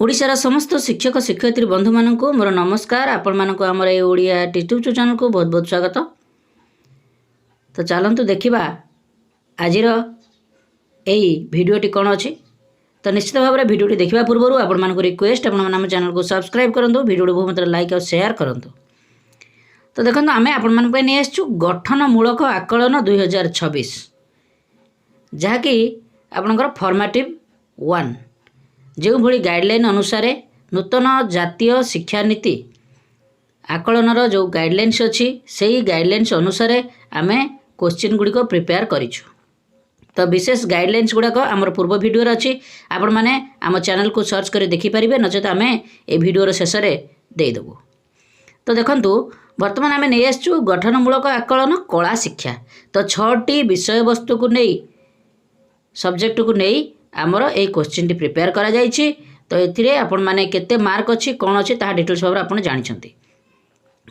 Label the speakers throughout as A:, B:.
A: ओडिशार समस्त शिक्षक शिक्षयित्री बंधु मानक मोर नमस्कार। आपण मानक आमर ए ओडिया यूट्यूब चैनल को बहुत बहुत स्वागत। तो चलतु देखा आज भिडटी कौन अच्छी। तो निश्चित भाव में भिडटी देखा पूर्व आपण मानक रिक्वेस्ट आप चैनल को सब्सक्राइब करूँ, भिडियो बहुत मात्रा लाइक और शेयर करूँ। तो देखो आम आपण नहीं आसु गठनमूलक आकलन 2026 जहाँकि आपणकर फॉर्मेटिव 1 जो भली गाइडलाइन अनुसार नूतन जातीय शिक्षा नीति आकलनर जो गाइडलाइंस अच्छी से गाइडलाइंस अनुसार आम क्वेश्चन गुड़िक प्रिपेयर करिछु। तो विशेष गाइडलाइंस गुड़ाक आमर पूर्व भिडियो अच्छी, आपण मैंने आम चैनल को सर्च कर देखिपारे, नचेत आम ए भिडियोर शेष में देदेबू। तो देखंतु वर्तमान आम नहीं आसु गठनमूलक आकलन कला शिक्षा। तो 6टी विषय वस्तु को नहीं सब्जेक्ट को नहीं आमर ए क्वेश्चन टी प्रिपेयर करा जायछि। तो एथिरे आपण माने केते मार्क अच्छी कौन अच्छी ता डिटेल्स भाव आप जानते।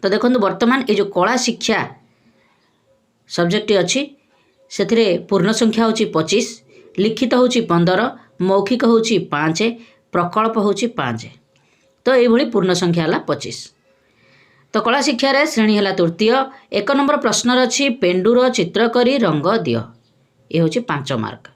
A: तो देखो वर्तमान ये जो कला शिक्षा सब्जेक्ट अच्छी से पूर्ण संख्या होची 25, लिखित होची 15, मौखिक होची 5, प्रकल्प होची 5। तो ये पूर्ण संख्या है 25। तो कला शिक्षा रे श्रेणी है तृतीय। 1 नंबर प्रश्न अच्छी पेंडुर चित्र करी रंग दियो, ये होची 5 मार्क।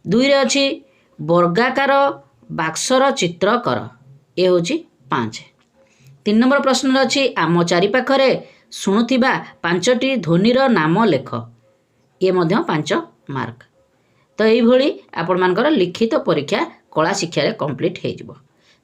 A: 2 रे अच्छी वर्गाकार बाक्सर चित्र कर, ये होची 5। 3 नंबर प्रश्न अच्छी आम चारिपाखरे शुणुथिबा 5टी ध्वनिर नाम लेख, ये मध्य 5 मार्क। तो यही आपण मानकर लिखित परीक्षा कला शिक्षा रे कंप्लीट हो जिवो।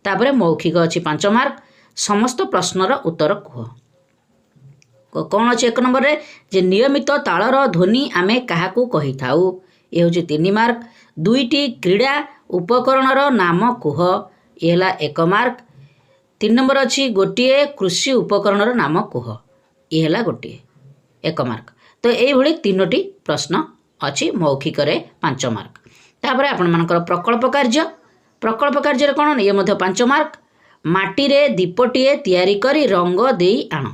A: तापरे मौखिक अच्छी 5 मार्क। समस्त प्रश्नर उत्तर कह कौन अच्छी 1 नंबर रे जे नियमित तालर ध्वनि आमे काहाकू कहि थाउ, ये होची 3 मार्क। 2टी क्रीड़ा उपकरणर नाम कुह, ये है 1 मार्क। 3 नंबर अच्छी गोटे कृषि उपकरणर नाम कुह, ये है गोटे 1 मार्क। तो यही 3टी प्रश्न अच्छी मौखिक 5 मार्क। तापर आपण मानकर प्रकल्प कार्य कौन ये मध्य 5 मार्क। माटी रे दीपटीए तैयारी करी रंग देई आण,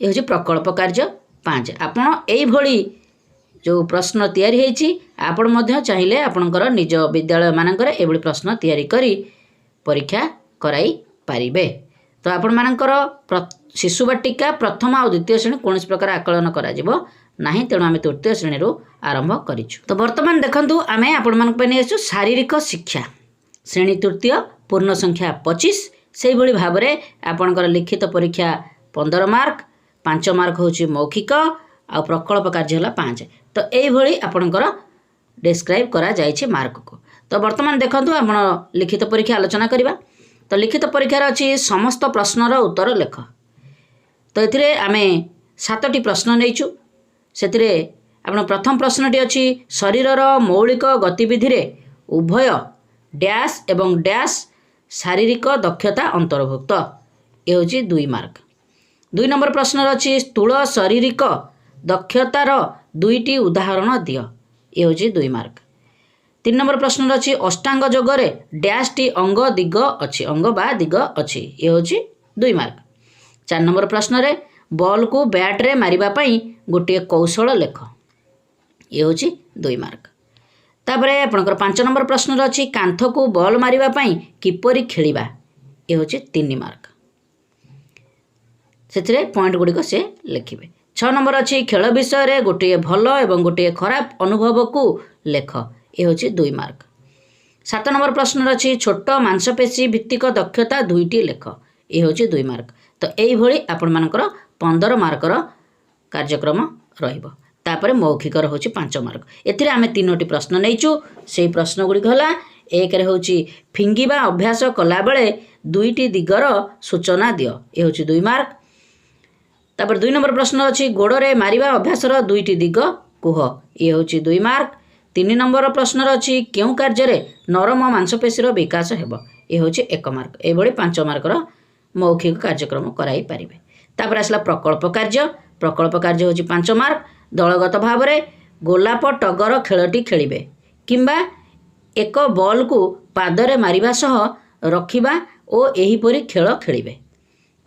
A: ये होची प्रकल्प कार्य 5। आपण एई जो प्रश्न तैयारी होईची आपण मध्य चाहिए आपणकर निज विद्यालय मानकर एभली प्रश्न तैयारी करी परीक्षा कराई पारिबे। तो आपण मानकर शिशु बाटिका प्रथम और द्वितीय श्रेणी कौन प्रकार आकलन करा जिवो नाही, तेणु आम तृतीय श्रेणी आरंभ करिछु। तो वर्तमान देखंतु आमे आपण मानक पने आसु शारीरिक शिक्षा श्रेणी तृतीय पूर्ण संख्या 25। से भली भाव में आपणकर लिखित परीक्षा 15 मार्क, 5 मार्क होची मौखिक आ प्रकल्प कार्य है 5। तो यही आपणकर डिस्क्राइब करा जायछि मार्क को। तो वर्तमान देखंतु आपण लिखित परीक्षा आलोचना करिबा। तो लिखित परीक्षार अच्छी समस्त प्रश्नर उत्तर लेख। तो ये आमे 7टी प्रश्न नहींचु। से आपण प्रथम प्रश्नटी अच्छी शरीरर मौलिक गतिविधि रे उभय डैश एवं डैश शारीरिक दक्षता अंतर्भुक्त, ये होची 2 मार्क। 2 नंबर प्रश्न अच्छी स्थूल शारीरिक दक्षतार 2टी उदाहरण दियो, ये होची 2 मार्क। 3 नंबर प्रश्न अच्छी अष्टांग जोगरे डैश टी अंग दिग अच्छी, अंग बा दिग अच्छी, ये होची 2 मार्क। 4 नंबर प्रश्न रे बॉल को बैट रे मारिबा पई गोटे कौशल लेख, ये होची 2 मार्क। तापरे आपणकर 5 नंबर प्रश्न अच्छी कांथ को बॉल मारिबा पई किपरि खेलिबा, ये होची 3 मार्क। से पॉइंट गुड़िक से लिखिबे। 6 नंबर अच्छी खेल विषय रे गोटे भल एवं गोटे खराब अनुभव को लेख, ये होची 2 मार्क। 7 नंबर प्रश्न अच्छी छोट मांसपेशी भित्तिक दक्षता 2टी लेख, ये होची 2 मार्क। तो यही आपण मानकर 15 मार्कर कार्यक्रम रहिबो। तापरे मौखिकर होची 5 मार्क। एथिरे आमे 3टी प्रश्न नहींचु। से प्रश्न गुड़िक हला 1 रे होची फिंगिबा अभ्यास कला बेले 2टी दिगर सूचना दियो, ये होची 2 मार्क। तापर 2 नंबर प्रश्न अच्छी गोड़े मारिबा अभ्यासर 2टी दिग कुह, ये होची 2 मार्क। 3 नंबर प्रश्न अच्छी केउ कार्य नरम मांसपेशीर विकास हेबो, ये होची 1 मार्क। एभली 5 मार्कर मौखिक कार्यक्रम कराई पारिबे। तापर आसला प्रकल्प कार्य होची 5 मार्क। दलगत भाव में गोलाप टगर खेलटी खेलिबे किंबा एक बॉल को पादरे मारिबा सह रखिबा ओ एहीपरि खेल खेलिबे।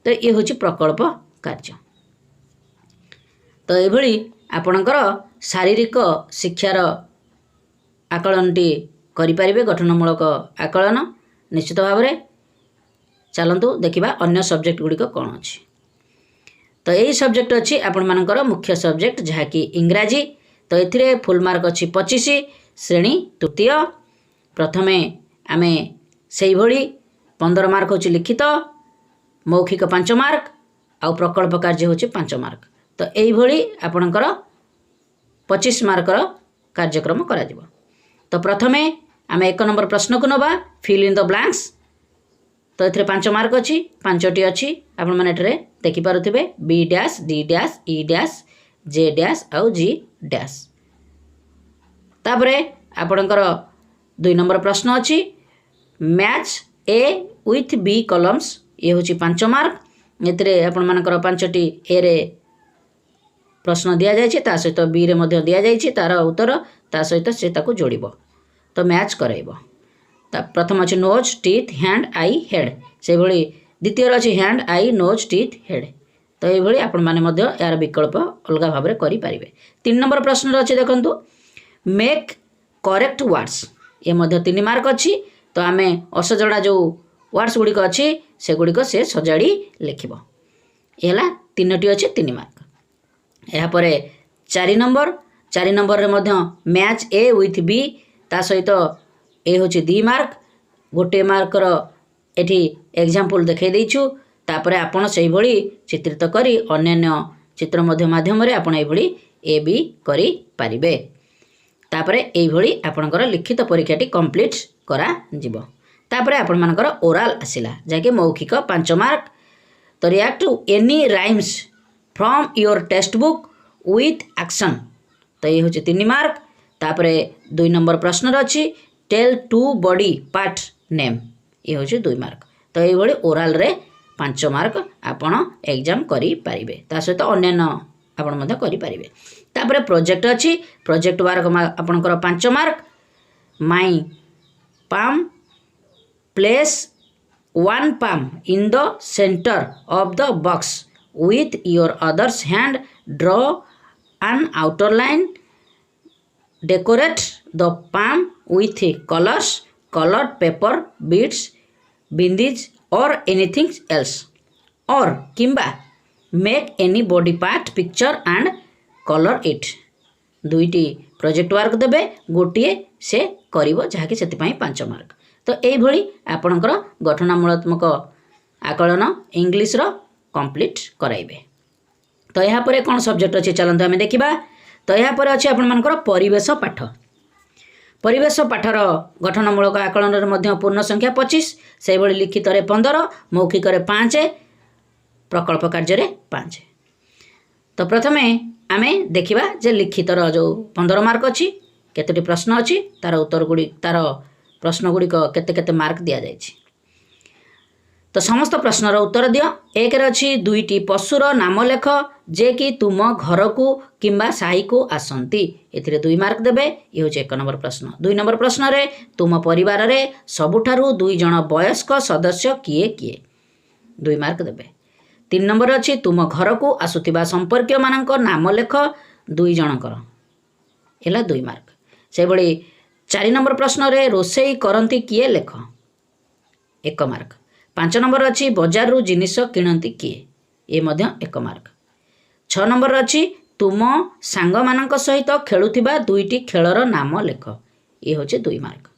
A: तो ये होची प्रकल्प कार्य। तो एभली आपणकर शारीरिक शिक्षार आकलनटी करिपारिबे गठनमूलक आकलन। निश्चित भाव में चलतु देखा अन्य सब्जेक्ट गुड़िक कौन अच्छी। तो यही सब्जेक्ट अच्छी आपण मानकर मुख्य सब्जेक्ट जहाँकि इंग्राजी। तो ये फुल मार्क अच्छी 25 श्रेणी तृतीय। प्रथमे आम से 15 मार्क हूँ लिखित, मौखिक 5 मार्क आउ प्रकल्प कार्य हूँ 5 मार्क। तो यही आपणकर 25 मार्कर कार्यक्रम करा जिवो। तो प्रथमे आम 1 नंबर प्रश्न को नवा फिल इन द ब्लैंक्स। तो ये 5 मार्क अच्छी 5टी अच्छी आपण मैंने देखिपे B dash D dash E dash J dash आउ जी डैश। तापरे आपणकर 2 नंबर प्रश्न अच्छी match A with B columns. ये हूँ 5 मार्क। ये आपण मानकर 5टी ए रे प्रश्न दि जाए सहित बी रे मध्य दि जाए तार उत्तर ता सहित से ताकू जोड़िब। तो मैच कराइब। प्रथम अच्छी नोज टीथ हैंड आई हेड, से भली द्वितीय अच्छी हैंड आई नोज टीथ हेड। तो ये आपण मैंने यार विकल्प अलग भाव में करें। 3 नंबर प्रश्न अच्छे देखु मेक करेक्ट वर्ड्स। ये 3 मार्क अच्छी। तो आम असजड़ा जो वर्ड्स गुड़िक अच्छी से गुड़िक से सजाड़ी लिखब। ये 3टी अच्छी 3 मार्क। यापर 4 नंबर रे मैच ए विथ बी ता सहित ए हूँ 2 मार्क। गोटे मार्कर एठी एग्जाम्पल देखई देइछु। तापरे आपण से भली चित्रित करी अन्य चित्र माध्यम रे आपण एभली ए बी करी पारिबे। तापरे एई भली आपणकर लिखित परीक्षाटी कंप्लीट करा जिवो। तापरे आपण मानकर ओरल आसिला जाके मौखिक 5 मार्क। तो react to any rhymes from your text book with action. तो ये हूँ 3 मार्क। तापरे 2 नंबर प्रश्न अच्छी टेल 2 बॉडी पार्ट नेम। ये हूँ 2 मार्क। तो ये ओरल रे 5 मार्क आपण एग्जाम करि पारिबे। ता सहित अन्य आपण मध्य करि पारिबे। तापरे प्रोजेक्ट अच्छी प्रोजेक्ट वर्क आपणकर 5 mark. My palm place 1 palm in the center of the box with your other's hand, draw an outer line, decorate the palm with colors, colored paper, beads, bindis or anything else, or kimba make any body part picture and color it। 2टी project work देबे, गोटे से करिवो जहाँकि से 5 mark. तो यही आपणकर गठनामूलत्मक आकलन इंग्लिश रो कंप्लीट कराइबे। तो यहाँ पर कौन सब्जेक्ट अच्छे चलते आम देखा। तो यहाँ पर अच्छे आपणकर परिवेश पाठ। परिवेश पाठर गठनमूलक आकलन पूर्ण संख्या 25, से भली लिखित 15, मौखिक 5, प्रकल्प कार्य 5। तो प्रथमे आम देखा जे लिखितर जो 15 मार्क अच्छी केतोटी प्रश्न अच्छी तार उत्तर गुड़ी तार प्रश्न गुड़िक केते केते मार्क दि जाए। तो समस्त प्रश्नर उत्तर दियो। 1 रे अच्छी 2टी पशुर नाम लेख जे कि तुम घर को किंबा साही को आसंती। एथिरे 2 मार्क देबे। ये हूँ 1 नंबर प्रश्न। 2 नंबर प्रश्न रे तुम परिवार रे सबुठारु 2 जण वयस्क सदस्य किए किए, 2 मार्क देबे। 3 नंबर अच्छी तुम घर को आसुथिबा संपर्क मानक नाम लेख 2 जनकर, एला 2 मार्क। से भली 4 नंबर प्रश्न रे रोषेई करंती किए लेख, 1 मार्क। 5 नंबर अच्छी बजार रु जिनिस किणती किए, ये 1 मार्क। 6 नंबर अच्छी तुम सांग मानक सहित खेलुथिबा 2टी खेलर नाम लेख, ये हूँ 2 मार्क।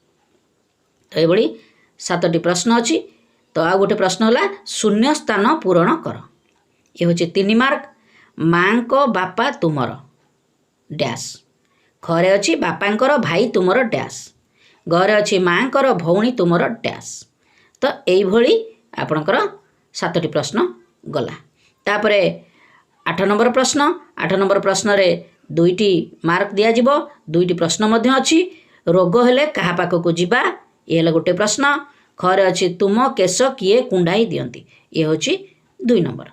A: तो ये 7टी प्रश्न अच्छी। तो आ गोटे प्रश्न है शून्य स्थान पूरण कर, ये हूँ 3 मार्क। माँ को बापा तुमर डैश, घरे अच्छी बापांकर भाई तुमर डैश, घरे अच्छी माँकर भौणी तुमर डैश। तो यही आपणकर 7टी प्रश्न गला। तापरे 8 नंबर प्रश्न। 8 नंबर प्रश्न रे 2टी मार्क दिया जिवो। 2टी प्रश्न मध्य अच्छी रोग हेले कहा पाखक जीवा, ये हेले गोटे प्रश्न। घरे अच्छी तुम केश किए कुंडाई दियंती, ये हूँ 2 नंबर।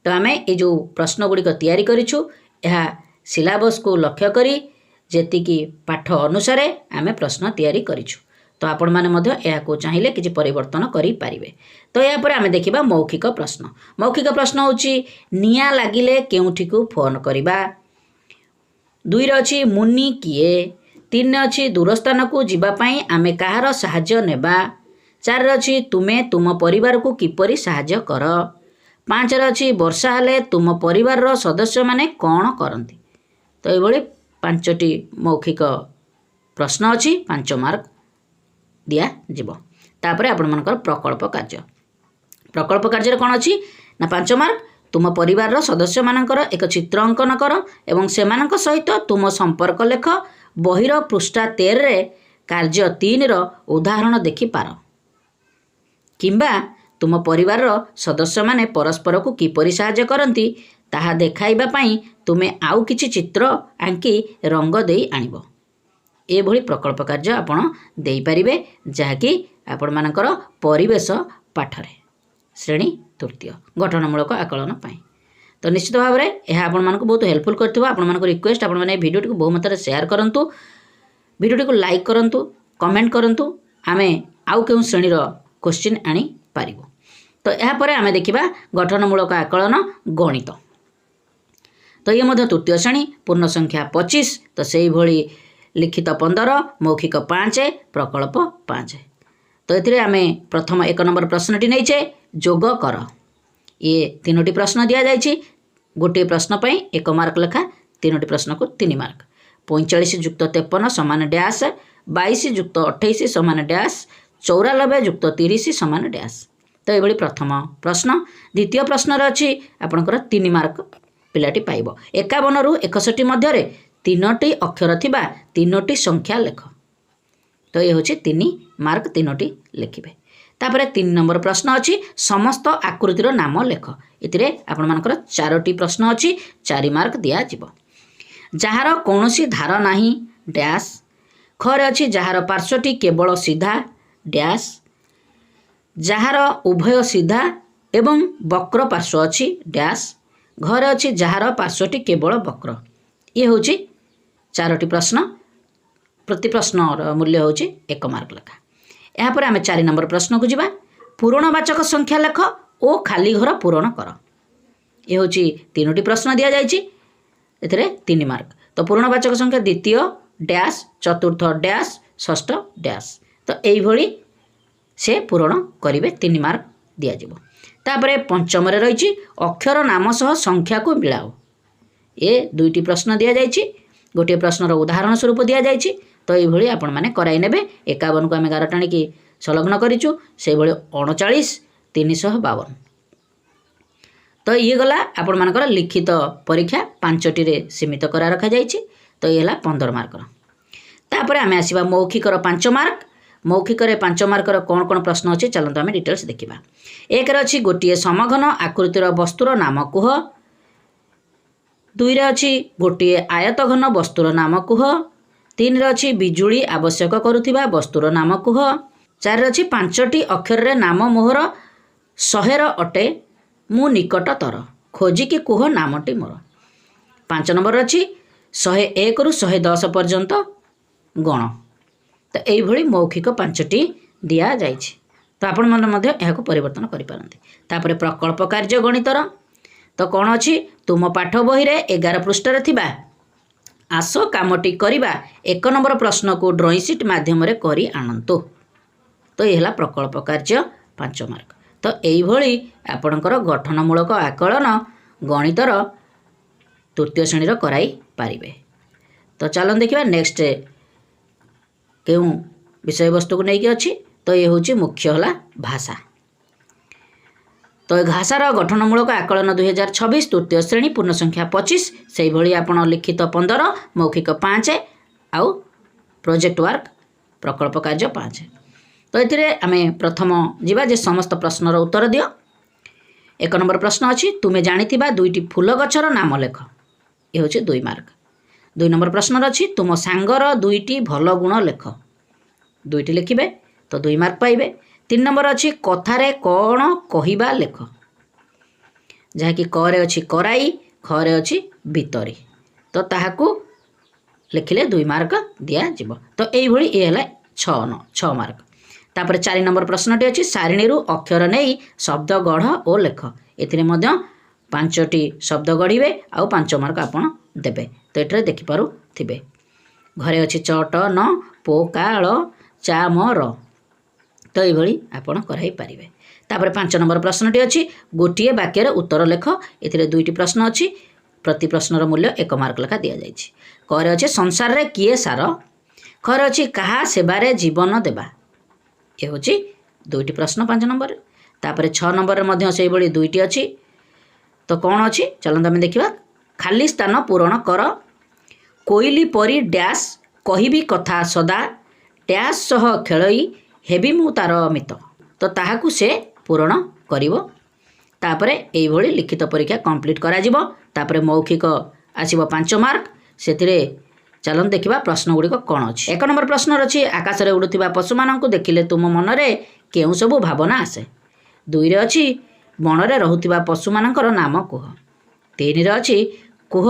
A: तो आम ये जो प्रश्न गुड़िक तैयारी करिछु यह सिलेबस को लक्ष्य करी जेतिकी पाठ अनुसार आम प्रश्न तैयारी करिछु। तो आपण माने मध्य यह को चाहिए किसी परिवर्तन करि पारिबे। तो या पर आम देखिबा मौखिक प्रश्न। मौखिक प्रश्न होची निया लागिले केउठी को फोन करिबा। 2 रे अछि मुनि किए। 3 रे अछि दूर स्थान को जीवा पई आमे कहार सहाय्य नेबा। चार अच्छी तुम्हें तुम परिवार को किपरि साहाय्य कर। 5 अच्छी वर्षा हेले तुम परिवार सदस्य माने कौन करती। तो ये 5टी मौखिक प्रश्न अच्छी 5 मार्क दिज्व। तापर आपण मानकर प्रकल्प कार्य कौन अच्छी ना 5 मार्क। तुम परिवार सदस्य मानकर एक चित्र अंकन कर एवं सेमानक सहित तुम संपर्क लेख। बहिर पृष्ठा 13 कार्य 3 उदाहरण देखिपार किंबा तुम परिवार सदस्य माने परस्पर को किपरि साहाय्य करती ताहा देखाइबा पई तुमे आउ किछि चित्र आंकी रंग देई आनिबो। एभली प्रकल्प कार्य आपण देई परिबे जहाँकि आपण मानकर परिवेश पाठरे श्रेणी तृतीय गठनमूलक आकलन पाई। तो निश्चित भाव में यह आपण मानक बहुत हेल्पफुल करथिबो। आपण मानक रिक्वेस्ट आपण माने वीडियो को बहुत मात्रा शेयर करंतु, वीडियो को लाइक करंतु, कमेंट करंतु। आमे आउ केउ श्रेणीर क्वेश्चन आनी पारिबो। तो यह पर आमे देखिबा गठनमूलक आकलन गणित। तो ये मध्य तृतीय श्रेणी पूर्ण संख्या 25। तो सेही भली लिखित 15 मौखिक 5 प्रकल्प 5। तो एथिरे आमे प्रथम 1 नंबर प्रश्नटी नैचे जोग कर। ये 3टी प्रश्न दिया जाइछि। गोटे प्रश्न पई 1 मार्क लेखा, 3टी प्रश्न को 3 मार्क। 45 युक्त 53 समान डैश, 22 युक्त 28 समान डैश, 94 युक्त 30 समान डैश। तो ये प्रथम प्रश्न। द्वितीय प्रश्न अच्छी आपणकर 3 मार्क पिलाटी पाइब। 51 रु 61 मध्य 3टी अक्षर थिबा 3टी संख्या लेख। तो ये हूँ 3 मार्क 3टी लिखिबे। तापर 3 नंबर प्रश्न अच्छी समस्त आकृतिर नाम लेख। इतिरे आपण मानकर 4टी प्रश्न अच्छी 4 मार्क दिया जिवो। जହାର कौनसी धार नाही डैश। खरे अच्छी जହାର पार्श्वटी केवल सीधा डैश। जହାର उभय सीधा एवं वक्र पार्श्व अच्छी डैश। घरे अच्छी जହାର पार्श्वटी केवल वक्र। ये हूँ 4टी प्रश्न। प्रति प्रश्न मूल्य हूँ 1 मार्क लेखा। यापर आम 4 नंबर प्रश्न को जीवा। पूरणवाचक संख्या लेख ओ खाली घर पूरण कर। ये हूँ 3टी प्रश्न दि जाइए 3 मार्क। तो पूरणवाचक संख्या द्वितीय डैश, चतुर्थ डैश, षष्ठ डैश। तो यही से पूरण करेंगे 3 मार्क दिज्व। तापर पंचम रही अक्षर नाम सह संख्या को मिलाओ। ये 2टी प्रश्न दि जाइए। गोटे प्रश्नर उदाहरण स्वरूप दि जाइए। तो ये आपण मैंने कराई ने 51 को आम 11 टाणिकी संलग्न करूँ से 39 352। तो ये गला आपण मानकर लिखित परीक्षा 5टी रे सीमित करा रखा जाइए। तो ये 15 मार्क। तापर आम आसवा मौखिकर 5 मार्क। मौखिकर 5 मार्कर कौन कौन प्रश्न अच्छे चलते आम डिटेल्स देखा। 1 अच्छी गोटे समघन आकृतिर वस्तुर नाम कुह। 2 अच्छी गोटे आयतघन वस्तुर नाम कुह। 3 अच्छी बिजुली आवश्यक करुथिबा वस्तुर नाम कुह। 4 अच्छी 5टी अक्षर रे नाम मोहर 100 अटे मु निकटतर खोजिकी कुह नामटी मोर। 5 नंबर अच्छी 101 रु 110 पर्यंत गण। तो यही मौखिक 5टी दि जाइए। तो आपण मैंने यहाँ परिवर्तन करें। तापर प्रकल्प कार्य गणितर। तो कौन अच्छी तुम पाठ बही रे 11 पृष्ठ थिबा आस कामटी करिबा 1 नंबर प्रश्न को ड्रॉइंग शीट माध्यम रे करी आनंतु। तो यह प्रकल्प कार्य 5 मार्क। तो यही आपणकर गठनमूलक आकलन गणितर तृतीय श्रेणी कराई पारिबे। तो चलन देखिबा नेक्स्ट केउ विषय वस्तु को लेकिन अच्छी। तो ये हूँ मुख्य है भाषा। तो भाषार गठनमूलक आकलन 2026 तृतीय श्रेणी पूर्ण संख्या 25 से भली आपण लिखित 15 मौखिक 5 आउ प्रोजेक्ट वर्क प्रकल्प कार्य 5। तो ये आम प्रथम जीवा जे समस्त प्रश्नर उत्तर दियो। 1 नंबर प्रश्न अच्छी तुम्हें जानिथिबा 2टी फूल गछर नाम लेख। ये हूँ 2 मार्क। 2 नंबर प्रश्न अच्छी तुम सांगर 2टी भल गुण लेख। 2टी लिखिबे तो 2 मार्क पाइबे। 3 नंबर अच्छी कथारे कौन कहवा लेख। जहाँकि करे अच्छी कराई, खरे अच्छी भितरी। तो ताहाकू लिखिले 2 मार्क दिया जिवो। तो यही ये है 6 मार्क। तापर 4 नंबर प्रश्नटी अच्छी सारिणी अक्षर नहीं शब्द गढ़ और लेख। एथिरे मध्य 5टी शब्द गढ़े आउ 5 मार्क आपण देबे। तो ये देखिपारे घरे अच्छी चट न पोकाल चामर तो ये आपण कराई पारिबे। तापर 5 नंबर प्रश्नटी अच्छी गोटे वाक्यर उत्तर लेख। ए 2टी प्रश्न अच्छी प्रति प्रश्नर मूल्य 1 मार्क लेखा दि जाए। क अच्छे संसार रे किए सार। ख अच्छी कहा सेवारे जीवन देवा। ये हूँ 2टी प्रश्न 5 नंबर। तापर 6 नंबर में से 2टी अच्छी। तो कौन अच्छी चलते आम देखा खाली स्थान पूरण कर। कोइली परी डैश कहबी कथा सदा डैश सह खेलई हेबी मु तार मित। तो ताहाकू से पूरण करिवो। तापरे एइभଳି लिखित परीक्षा कंप्लीट करा जिवो। तापरे मौखिक आसीबो 5 मार्क। सेतिरे चलन देखिबा प्रश्न गुड़िक कौन अच्छी। 1 नंबर प्रश्न अच्छी आकाश में उड़ुथिबा पशु मानकु देखिले तुम मनरे केउ सबु भावना आसे। 2 रे अच्छी बणरे रहुथिबा पशु मानकर नाम कुह। 3 रे अच्छी कुह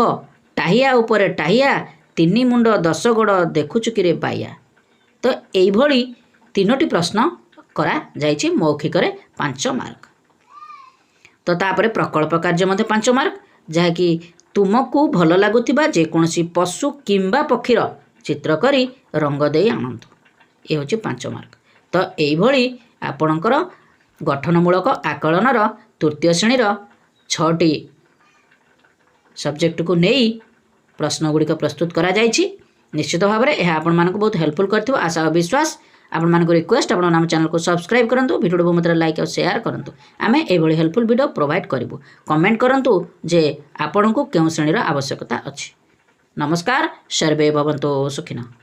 A: टाहिया उपरे टाहिया 3 मुंड 10 गोड़ देखुचु कि बाइया। तो एइभଳି 3टी प्रश्न करा जाइछि मौखिक 5 मार्क। तो तापर प्रकल्प कार्य मध्य 5 मार्क जहाँकि तुमको भल लगुथिबा जेकोसी पशु किंबा पक्षीर चित्र करी रंग दे आणंतु। ये हूँ 5 मार्क। तो एइभଳି आपणकर गठनमूलक आकलनर तृतीय श्रेणीर 6टी सब्जेक्ट को नहीं प्रश्न गुड़िक प्रस्तुत करा जाइछि। निश्चित भाव में यह आपण मानक बहुत हेल्पफुल करथिबो आशा और विश्वास। आपण मानक रिक्वेस्ट आपण नाम चैनल को सब्सक्राइब करंतु वीडियो को मतलब लाइक और शेयर करंतु। आमे एभଳି हेल्पफुल वीडियो प्रोवाइड करिवु। कमेंट करंतु जे आपण को केउ श्रेणीर आवश्यकता अछि। नमस्कार सर्वे भवन्तु सुखिनः।